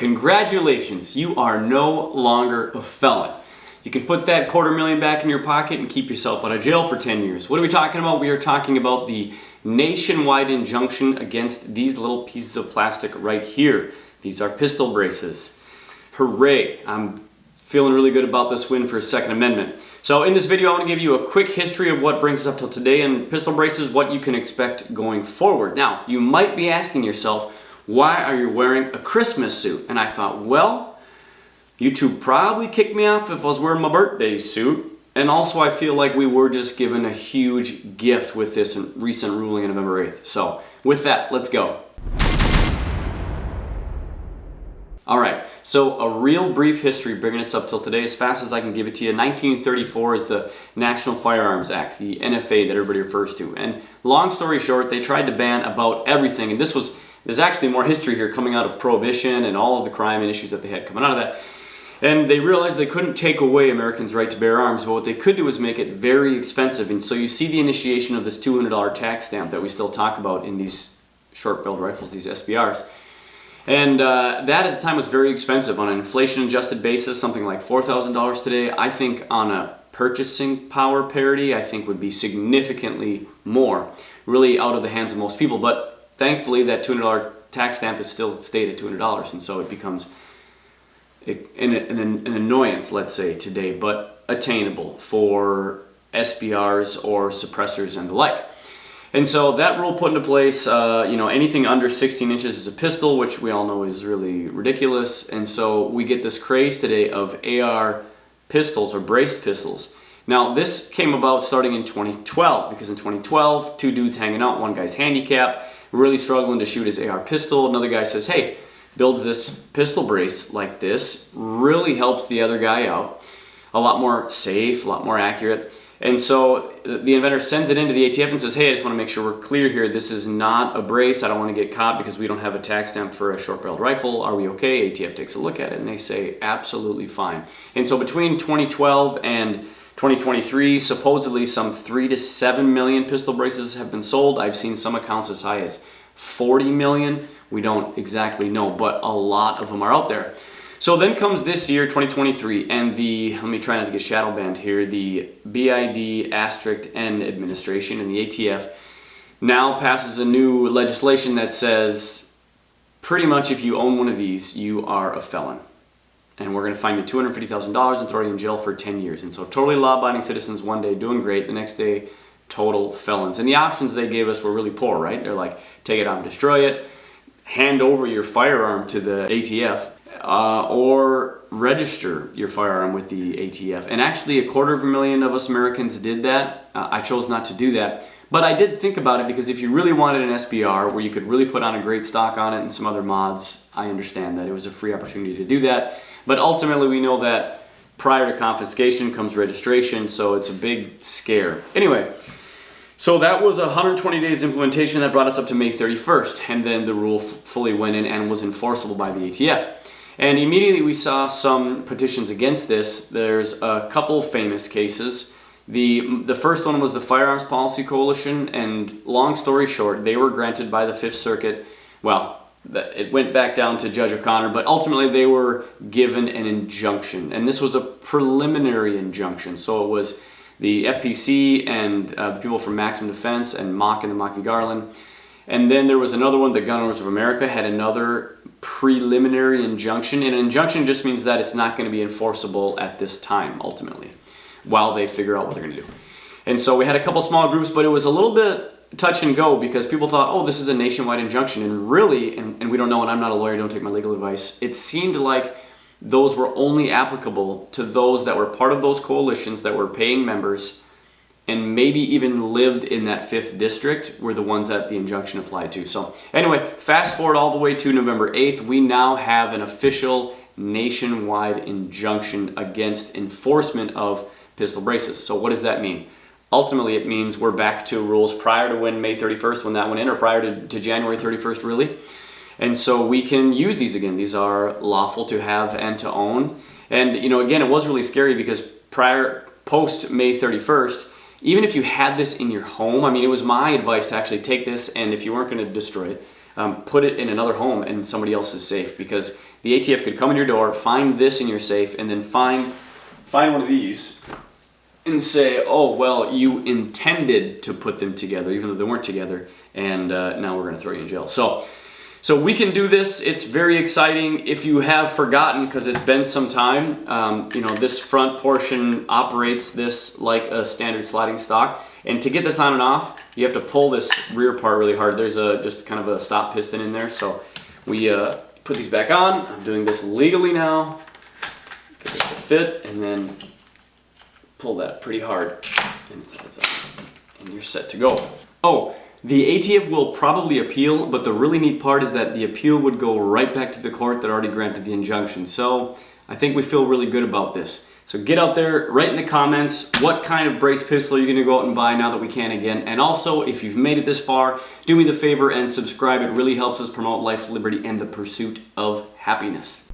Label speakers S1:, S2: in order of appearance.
S1: Congratulations, you are no longer a felon. You can put that $250,000 back in your pocket and keep yourself out of jail for 10 years. What are we talking about? We are talking about the nationwide injunction against these little pieces of plastic right here. These are pistol braces. Hooray! I'm feeling really good about this win for Second Amendment. So in this video, I want to give you a quick history of what brings us up till today and pistol braces, what you can expect going forward. Now, you might be asking yourself, why are you wearing a Christmas suit? And I thought, well, YouTube probably kicked me off if I was wearing my birthday suit. And also I feel like we were just given a huge gift with this recent ruling on November 8th. So with that, let's go. Alright, so a real brief history bringing us up till today as fast as I can give it to you. 1934 is the National Firearms Act, the NFA that everybody refers to. And long story short, they tried to ban about everything. And there's actually more history here coming out of Prohibition and all of the crime and issues that they had coming out of that. And they realized they couldn't take away Americans' right to bear arms, but what they could do is make it very expensive. And so you see the initiation of this $200 tax stamp that we still talk about in these short-barreled rifles, these SBRs. And that at the time was very expensive on an inflation-adjusted basis, something like $4,000 today. I think on a purchasing power parity, I think would be significantly more, really out of the hands of most people. But thankfully, that $200 tax stamp is still stayed at $200, and so it becomes an annoyance, let's say, today, but attainable for SBRs or suppressors and the like. And so that rule put into place, anything under 16 inches is a pistol, which we all know is really ridiculous. And so we get this craze today of AR pistols or braced pistols. Now, this came about starting in 2012, because in 2012, two dudes hanging out, one guy's handicapped, really struggling to shoot his AR pistol. Another guy says, hey, builds this pistol brace like this, really helps the other guy out. A lot more safe, a lot more accurate. And so the inventor sends it into the ATF and says, hey, I just want to make sure we're clear here. This is not a brace. I don't want to get caught because we don't have a tax stamp for a short-barreled rifle. Are we okay? ATF takes a look at it and they say, absolutely fine. And so between 2012 and 2023, supposedly some 3 to 7 million pistol braces have been sold. I've seen some accounts as high as 40 million. We don't exactly know, but a lot of them are out there. So then comes this year, 2023, and let me try not to get shadow banned here, the BID*N administration and the ATF now passes a new legislation that says pretty much if you own one of these, you are a felon. And we're going to fine you $250,000 and throw you in jail for 10 years. And so totally law-abiding citizens one day doing great, the next day total felons. And the options they gave us were really poor, right? They're like, take it out and destroy it, hand over your firearm to the ATF, or register your firearm with the ATF. And actually 250,000 of us Americans did that. I chose not to do that. But I did think about it because if you really wanted an SBR where you could really put on a great stock on it and some other mods, I understand that it was a free opportunity to do that. But ultimately we know that prior to confiscation comes registration, so it's a big scare. Anyway, so that was 120 days implementation that brought us up to May 31st, and then the rule fully went in and was enforceable by the ATF. And immediately we saw some petitions against this. There's a couple famous cases. The first one was the Firearms Policy Coalition, and long story short, they were granted by the Fifth Circuit. Well, it went back down to Judge O'Connor, but ultimately they were given an injunction. And this was a preliminary injunction. So it was the FPC and the people from Maximum Defense and Mock and the Mock v. Garland. And then there was another one, the Gun Owners of America had another preliminary injunction. And an injunction just means that it's not going to be enforceable at this time, ultimately, while they figure out what they're going to do. And so we had a couple small groups, but it was a little bit touch and go because people thought, oh, this is a nationwide injunction. And really, and we don't know, and I'm not a lawyer, don't take my legal advice, it seemed like those were only applicable to those that were part of those coalitions that were paying members and maybe even lived in that 5th district were the ones that the injunction applied to. So anyway, fast forward all the way to November 8th, we now have an official nationwide injunction against enforcement of pistol braces. So what does that mean? Ultimately, it means we're back to rules prior to when May 31st, when that went in, or prior to January 31st, really. And so we can use these again. These are lawful to have and to own. And, again, it was really scary because post May 31st, even if you had this in your home, it was my advice to actually take this and if you weren't going to destroy it, put it in another home and somebody else is safe because the ATF could come in your door, find this in your safe, and then find one of these and say, oh, well, you intended to put them together, even though they weren't together, and now we're going to throw you in jail. So we can do this. It's very exciting. If you have forgotten, because it's been some time, this front portion operates this like a standard sliding stock. And to get this on and off, you have to pull this rear part really hard. There's just kind of a stop piston in there. So we put these back on. I'm doing this legally now. Get this to fit, and then pull that pretty hard, and it slides up. And you're set to go. Oh, the ATF will probably appeal, but the really neat part is that the appeal would go right back to the court that already granted the injunction. So I think we feel really good about this. So get out there, write in the comments what kind of brace pistol you're going to go out and buy now that we can again. And also, if you've made it this far, do me the favor and subscribe. It really helps us promote life, liberty, and the pursuit of happiness.